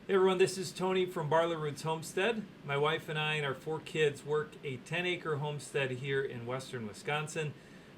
Hey everyone, this is Tony from Barlow Roots Homestead. My wife and I and our 4 kids work a 10-acre homestead here in western Wisconsin.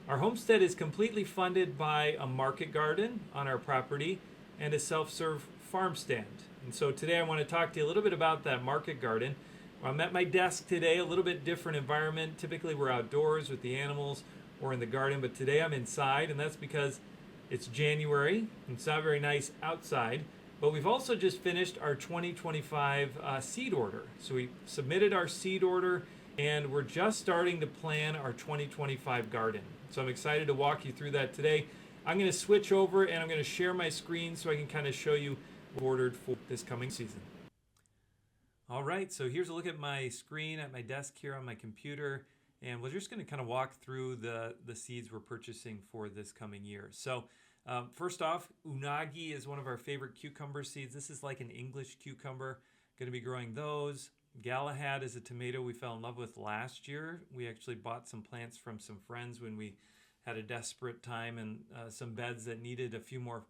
Our homestead is completely funded by a market garden on our property and a self-serve farm stand. And so today I want to talk to you a little bit about that market garden. I'm at my desk today, a little bit different environment. Typically we're outdoors with the animals or in the garden, but today I'm inside, and that's because it's January. It's not very nice outside. But we've also just finished our 2025 seed order. So we submitted our seed order and we're just starting to plan our 2025 garden. So I'm excited to walk you through that today. I'm going to switch over and I'm going to share my screen so I can kind of show you what we ordered for this coming season. All right, so here's a look at my screen at my desk here on my computer. And we're just going to kind of walk through the seeds we're purchasing for this coming year. So first off, unagi is one of our favorite cucumber seeds. This is like an English cucumber. Going to be growing those. Galahad is a tomato we fell in love with last year. We actually bought some plants from some friends when we had a desperate time and some beds that needed a few more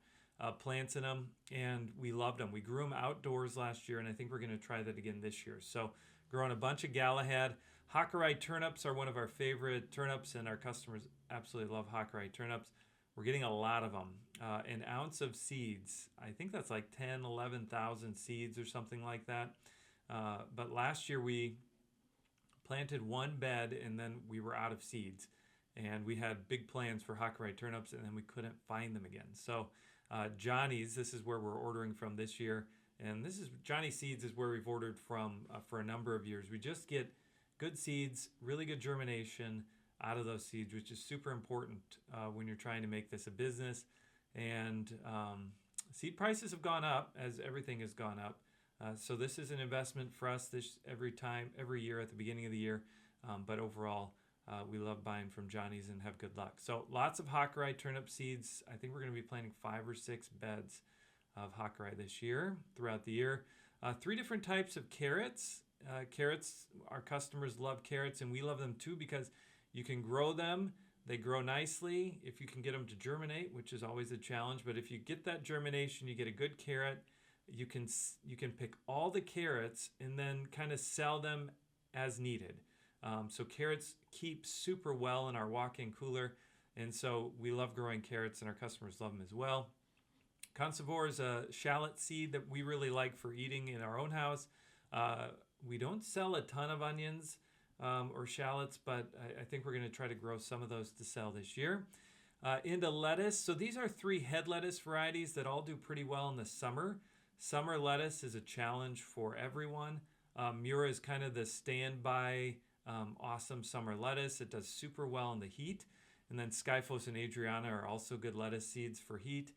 plants in them, and we loved them. We grew them outdoors last year, and I think we're going to try that again this year. So growing a bunch of Galahad. Hakurei turnips are one of our favorite turnips, and our customers absolutely love Hakurei turnips. We're getting a lot of them. An ounce of seeds, I think that's like 10, 11,000 seeds or something like that. But last year we planted one bed and then we were out of seeds. And we had big plans for Hakurei turnips and then we couldn't find them again. So Johnny's, this is where we're ordering from this year. And this is Johnny Seeds is where we've ordered from for a number of years. We just get good seeds, really good germination out of those seeds, which is super important when you're trying to make this a business. And seed prices have gone up as everything has gone up. So this is an investment for us every year at the beginning of the year. But overall, we love buying from Johnny's and have good luck. So lots of Hakurei turnip seeds. I think we're going to be planting 5 or 6 beds of Hakurei this year, throughout the year. 3 different types of carrots. Carrots, our customers love carrots and we love them too because you can grow them. They grow nicely if you can get them to germinate, which is always a challenge. But if you get that germination, you get a good carrot. You can pick all the carrots and then kind of sell them as needed. So carrots keep super well in our walk-in cooler. And so we love growing carrots and our customers love them as well. Conservor is a shallot seed that we really like for eating in our own house. We don't sell a ton of onions or shallots, but I think we're going to try to grow some of those to sell this year. Into lettuce. So these are 3 head lettuce varieties that all do pretty well in the summer. Summer lettuce is a challenge for everyone. Mura is kind of the standby awesome summer lettuce. It does super well in the heat. And then Skyphos and Adriana are also good lettuce seeds for heat.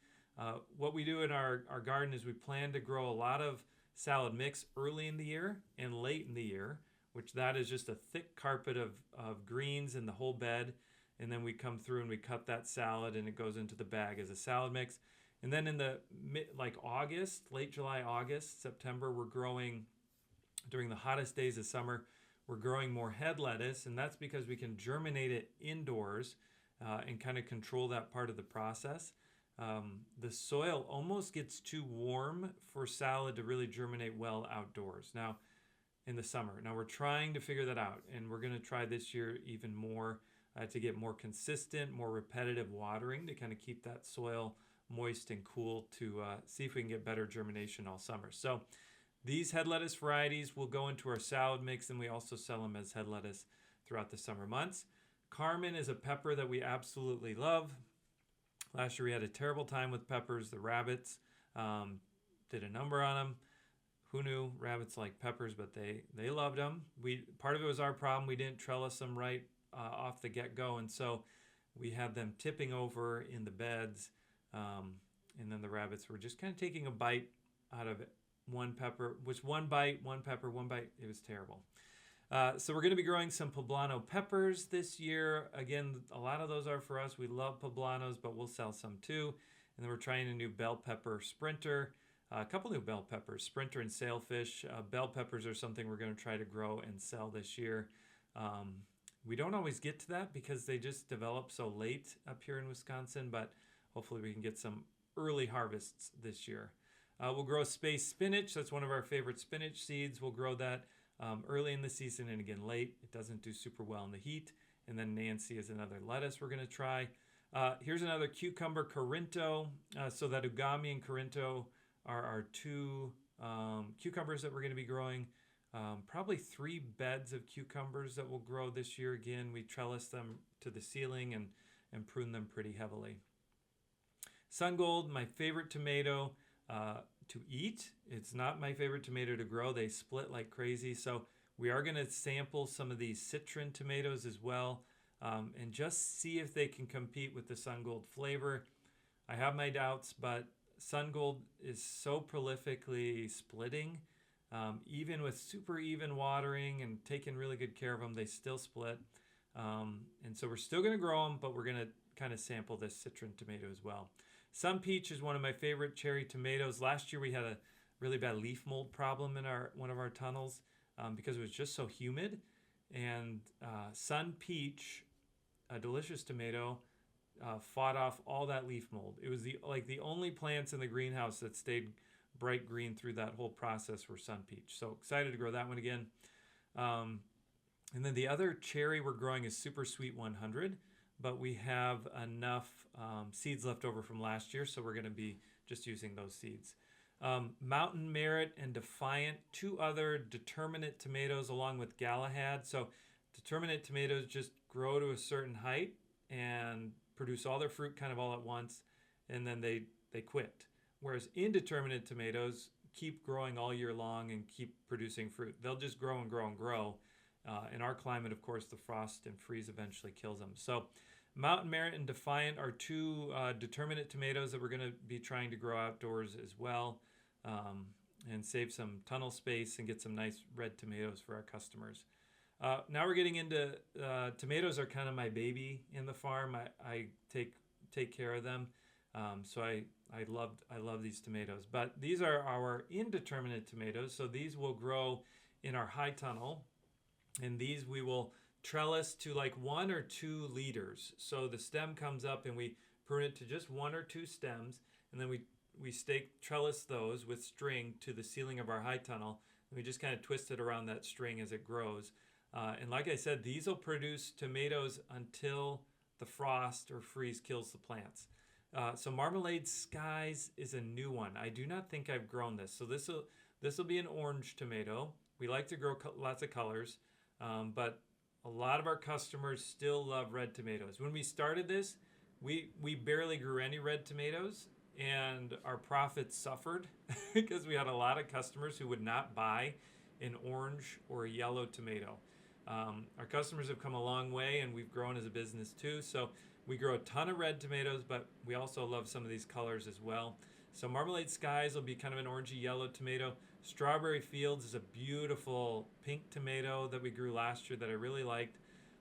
What we do in our garden is we plan to grow a lot of salad mix early in the year and late in the year, which that is just a thick carpet of greens in the whole bed. And then we come through and we cut that salad and it goes into the bag as a salad mix. And then in the August, late July, August, September, we're growing, during the hottest days of summer, we're growing more head lettuce. And that's because we can germinate it indoors and kind of control that part of the process. The soil almost gets too warm for salad to really germinate well outdoors. Now, in the summer. Now we're trying to figure that out, and we're going to try this year even more to get more consistent, more repetitive watering to kind of keep that soil moist and cool to see if we can get better germination all summer. So these head lettuce varieties will go into our salad mix, and we also sell them as head lettuce throughout the summer months. Carmen is a pepper that we absolutely love. Last year we had a terrible time with peppers. The rabbits did a number on them. Who knew rabbits like peppers, but they loved them. Part of it was our problem. We didn't trellis them right off the get-go, and so we had them tipping over in the beds, and then the rabbits were just kind of taking a bite out of one pepper, which one bite, one pepper, one bite. It was terrible. So we're going to be growing some poblano peppers this year. Again, a lot of those are for us. We love poblanos, but we'll sell some too. And then we're trying a new bell pepper sprinter. A couple new bell peppers, Sprinter and Sailfish. Bell peppers are something we're going to try to grow and sell this year. We don't always get to that because they just develop so late up here in Wisconsin, but hopefully we can get some early harvests this year. We'll grow space spinach. That's one of our favorite spinach seeds. We'll grow that early in the season and again late. It doesn't do super well in the heat. And then Nancy is another lettuce we're going to try. Here's another cucumber, Corinto. So that Ugami and Corinto are our two cucumbers that we're going to be growing. Probably 3 beds of cucumbers that will grow this year. Again, we trellis them to the ceiling and prune them pretty heavily. Sun Gold, my favorite tomato to eat. It's not my favorite tomato to grow. They split like crazy. So we are going to sample some of these citron tomatoes as well and just see if they can compete with the Sun Gold flavor. I have my doubts, but Sun Gold is so prolifically splitting. Even with super even watering and taking really good care of them, they still split. And so we're still going to grow them, but we're going to kind of sample this citron tomato as well. Sun Peach is one of my favorite cherry tomatoes. Last year we had a really bad leaf mold problem in one of our tunnels because it was just so humid. And Sun Peach, a delicious tomato, fought off all that leaf mold. It was the only plants in the greenhouse that stayed bright green through that whole process were Sun Peach. So excited to grow that one again. And then the other cherry we're growing is Super Sweet 100, but we have enough seeds left over from last year, so we're going to be just using those seeds. Mountain Merit and Defiant, 2 other determinate tomatoes along with Galahad. So determinate tomatoes just grow to a certain height and produce all their fruit kind of all at once, and then they quit. Whereas indeterminate tomatoes keep growing all year long and keep producing fruit. They'll just grow and grow and grow. In our climate, of course, the frost and freeze eventually kills them. So Mountain Merit and Defiant are 2 determinate tomatoes that we're going to be trying to grow outdoors as well and save some tunnel space and get some nice red tomatoes for our customers. Now we're getting into tomatoes are kind of my baby in the farm. I take care of them. So I love these tomatoes. But these are our indeterminate tomatoes. So these will grow in our high tunnel. And these we will trellis to like 1 or 2 leaders. So the stem comes up and we prune it to just 1 or 2 stems. And then we trellis those with string to the ceiling of our high tunnel. And we just kind of twist it around that string as it grows. And like I said, these will produce tomatoes until the frost or freeze kills the plants. So Marmalade Skies is a new one. I do not think I've grown this. So this will be an orange tomato. We like to grow lots of colors, but a lot of our customers still love red tomatoes. When we started this, we barely grew any red tomatoes, and our profits suffered because we had a lot of customers who would not buy an orange or a yellow tomato. Our customers have come a long way, and we've grown as a business too. So we grow a ton of red tomatoes, but we also love some of these colors as well. So Marmalade Skies will be kind of an orangey yellow tomato. Strawberry Fields is a beautiful pink tomato that we grew last year that I really liked.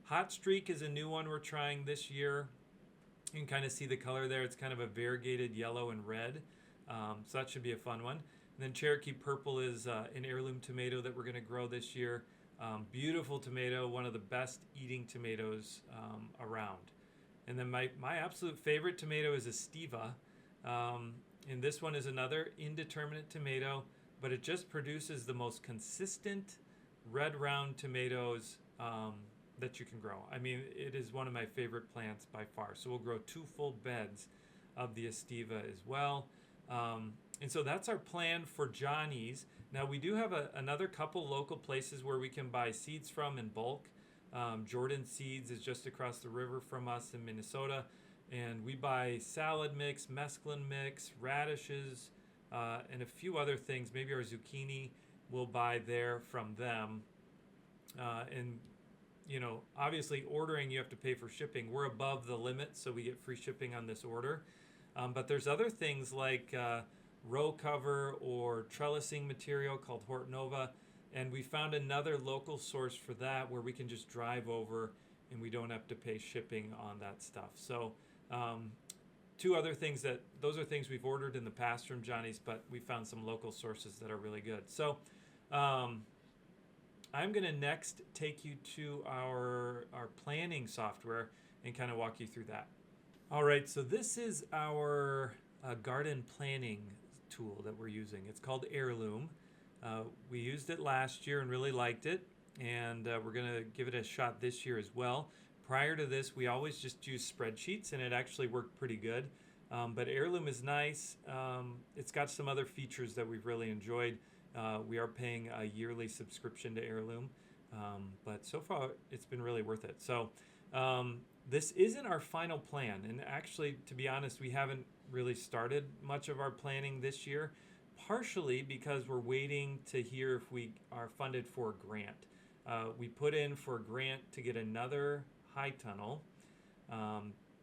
Hot Streak is a new one we're trying this year. You can kind of see the color there. It's kind of a variegated yellow and red. So that should be a fun one. And then Cherokee Purple is an heirloom tomato that we're going to grow this year. Beautiful tomato, one of the best eating tomatoes around. And then my absolute favorite tomato is Estiva. And this one is another indeterminate tomato, but it just produces the most consistent red round tomatoes that you can grow. I mean, it is one of my favorite plants by far. So we'll grow 2 full beds of the Estiva as well. And so that's our plan for Johnny's. Now we do have another couple local places where we can buy seeds from in bulk. Jordan Seeds is just across the river from us in Minnesota. And we buy salad mix, mesclun mix, radishes, and a few other things. Maybe our zucchini we'll buy there from them. And, you know, obviously ordering, you have to pay for shipping. We're above the limit, so we get free shipping on this order. But there's other things like row cover or trellising material called Hort Nova. And we found another local source for that where we can just drive over and we don't have to pay shipping on that stuff. So 2 other things those are things we've ordered in the past from Johnny's, but we found some local sources that are really good. So I'm going to next take you to our planning software and kind of walk you through that. All right, so this is our garden planning tool that we're using. It's called Heirloom. We used it last year and really liked it, and we're going to give it a shot this year as well. Prior to this, we always just used spreadsheets, and it actually worked pretty good. But Heirloom is nice. It's got some other features that we've really enjoyed. We are paying a yearly subscription to Heirloom, but so far it's been really worth it. So this isn't our final plan, and actually, to be honest, we haven't really started much of our planning this year, partially because we're waiting to hear if we are funded for a grant. We put in for a grant to get another high tunnel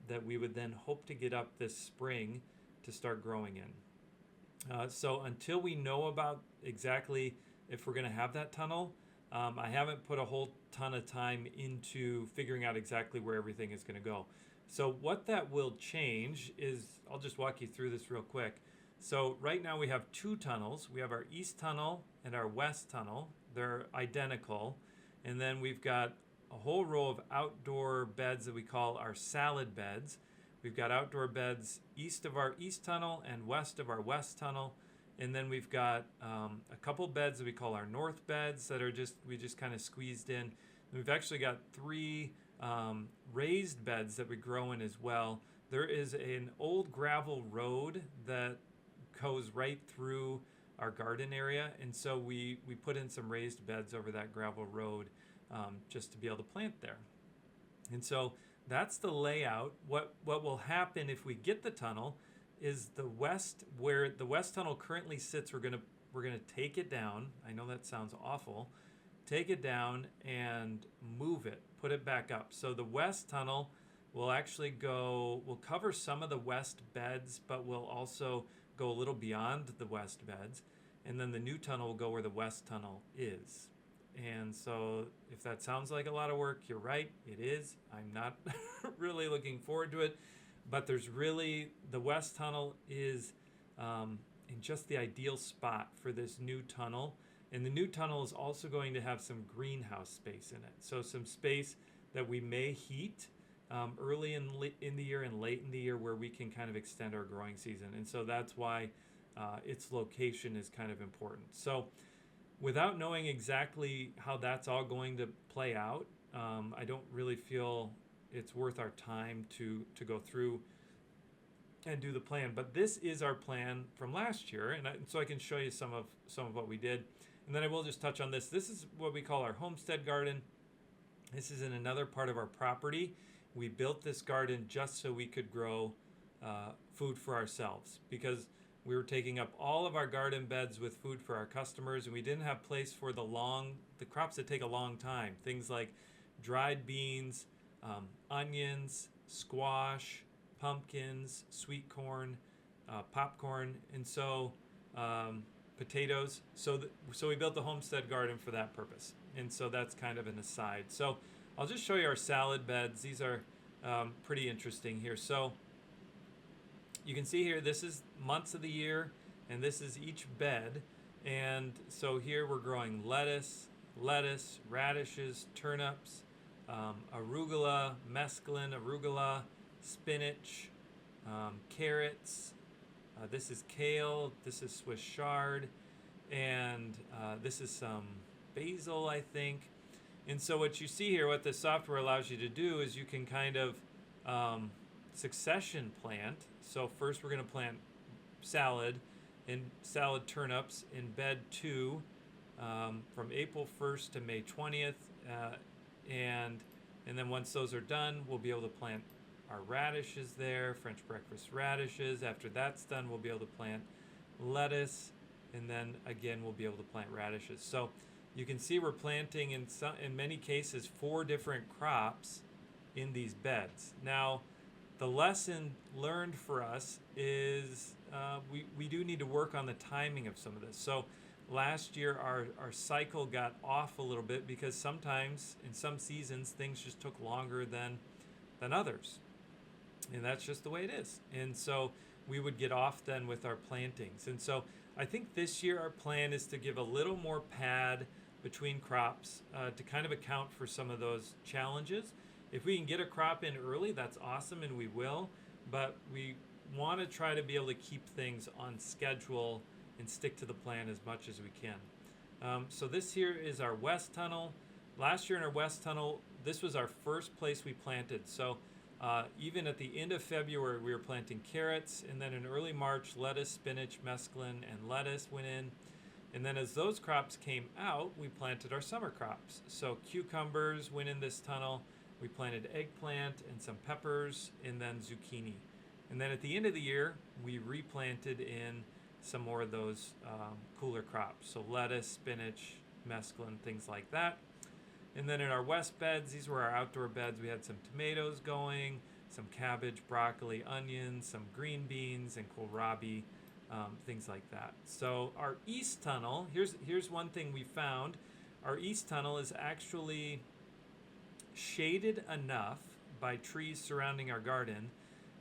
that we would then hope to get up this spring to start growing in. So until we know about exactly if we're going to have that tunnel, I haven't put a whole ton of time into figuring out exactly where everything is going to go. So what that will change is, I'll just walk you through this real quick. So right now we have two tunnels. We have our east tunnel and our west tunnel. They're identical. And then we've got a whole row of outdoor beds that we call our salad beds. We've got outdoor beds east of our east tunnel and west of our west tunnel. And then we've got a couple beds that we call our north beds that are we just kind of squeezed in. And we've actually got three raised beds that we grow in as well. There is an old gravel road that goes right through our garden area, and so we put in some raised beds over that gravel road just to be able to plant there. And so that's the layout. What will happen if we get the tunnel is where the west tunnel currently sits, we're gonna take it down. I know that sounds awful. Take it down and move it, put it back up. So the west tunnel will actually we'll cover some of the west beds, but we'll also go a little beyond the west beds. And then the new tunnel will go where the west tunnel is. And so if that sounds like a lot of work, you're right, it is. I'm not really looking forward to it. But the west tunnel is in just the ideal spot for this new tunnel. And the new tunnel is also going to have some greenhouse space in it. So some space that we may heat early in the year and late in the year, where we can kind of extend our growing season. And so that's why its location is kind of important. So without knowing exactly how that's all going to play out, I don't really feel it's worth our time to go through and do the plan. But this is our plan from last year, and so I can show you some of what we did. And then I will just touch on this. This is what we call our homestead garden. This is in another part of our property. We built this garden just so we could grow food for ourselves, because we were taking up all of our garden beds with food for our customers, and we didn't have place for the crops that take a long time. Things like dried beans, onions, squash, pumpkins, sweet corn, popcorn, and so potatoes. So we built the homestead garden for that purpose. And so that's kind of an aside. So I'll just show you our salad beds. These are pretty interesting here. So you can see here, this is months of the year, and this is each bed. And so here we're growing lettuce, radishes, turnips, arugula, mesclun, spinach, carrots. This is kale, this is Swiss chard, and this is some basil, I think. And so what you see here, what the software allows you to do is you can kind of succession plant. So first we're going to plant salad turnips in bed 2 from April 1st to May 20th. And then once those are done, we'll be able to plant our radishes there, French breakfast radishes. After that's done, we'll be able to plant lettuce, and then again we'll be able to plant radishes. So you can see we're planting in many cases 4 different crops in these beds. Now, the lesson learned for us is we do need to work on the timing of some of this. So last year our cycle got off a little bit because sometimes in some seasons things just took longer than others. And that's just the way it is. And so we would get off then with our plantings. And so I think this year our plan is to give a little more pad between crops to kind of account for some of those challenges. If we can get a crop in early, that's awesome, and we will. But we want to try to be able to keep things on schedule and stick to the plan as much as we can. So this here is our west tunnel. Last year in our west tunnel, this was our first place we planted. So even at the end of February, we were planting carrots, and then in early March, lettuce, spinach, mesclun, and lettuce went in. And then as those crops came out, we planted our summer crops. So cucumbers went in this tunnel. We planted eggplant and some peppers, and then zucchini. And then at the end of the year, we replanted in some more of those cooler crops. So lettuce, spinach, mesclun, things like that. And then in our west beds, these were our outdoor beds. We had some tomatoes going, some cabbage, broccoli, onions, some green beans, and kohlrabi, things like that. So our east tunnel, here's one thing we found. Our east tunnel is actually shaded enough by trees surrounding our garden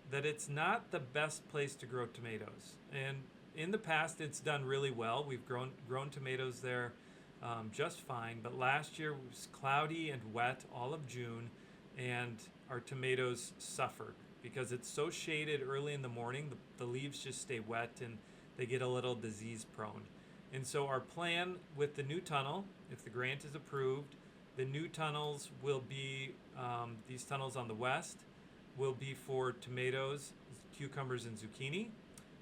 that it's not the best place to grow tomatoes. And in the past, it's done really well. We've grown tomatoes there just fine, but last year was cloudy and wet all of June, and our tomatoes suffered because it's so shaded early in the morning. The leaves just stay wet and they get a little disease prone. And so our plan with the new tunnel, if the grant is approved, the new tunnels will be, these tunnels on the west will be for tomatoes, cucumbers, and zucchini.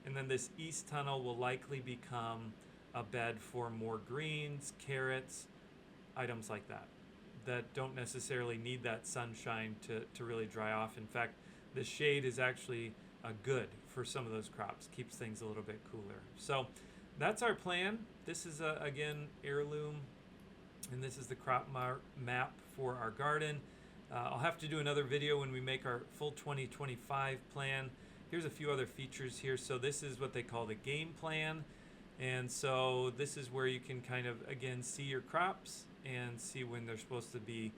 And then this east tunnel will likely become a bed for more greens, carrots, items like that, that don't necessarily need that sunshine to really dry off. In fact, the shade is actually good for some of those crops, keeps things a little bit cooler. So that's our plan. This is, again, Heirloom, and this is the crop map for our garden. I'll have to do another video when we make our full 2025 plan. Here's a few other features here. So this is what they call the game plan. And so this is where you can kind of, again, see your crops and see when they're supposed to be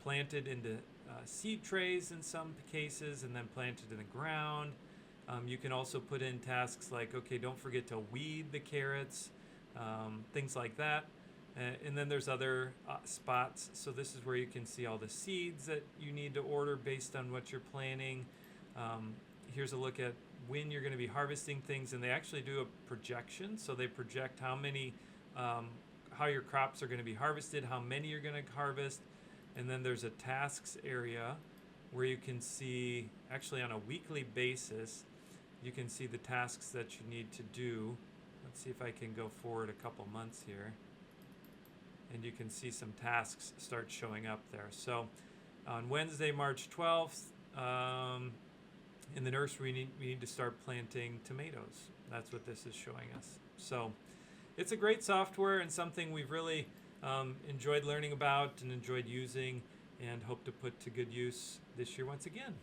planted into seed trays in some cases and then planted in the ground. You can also put in tasks like, okay, don't forget to weed the carrots, things like that. And then there's other spots. So this is where you can see all the seeds that you need to order based on what you're planning. Here's a look at when you're going to be harvesting things, and they actually do a projection. So they project how many, how your crops are going to be harvested, how many you're going to harvest. And then there's a tasks area where you can see, actually on a weekly basis, you can see the tasks that you need to do. Let's see if I can go forward a couple months here. And you can see some tasks start showing up there. So on Wednesday, March 12th, in the nursery, we need to start planting tomatoes. That's what this is showing us. So it's a great software and something we've really enjoyed learning about and enjoyed using and hope to put to good use this year once again.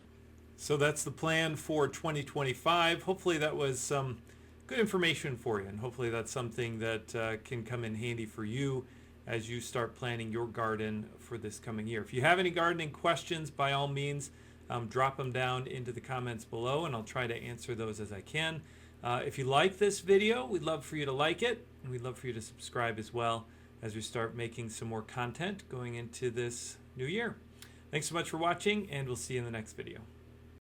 So that's the plan for 2025. Hopefully that was some good information for you, and hopefully that's something that can come in handy for you as you start planning your garden for this coming year. If you have any gardening questions, by all means, drop them down into the comments below, and I'll try to answer those as I can. If you like this video, we'd love for you to like it, and we'd love for you to subscribe as well as we start making some more content going into this new year. Thanks so much for watching, and we'll see you in the next video.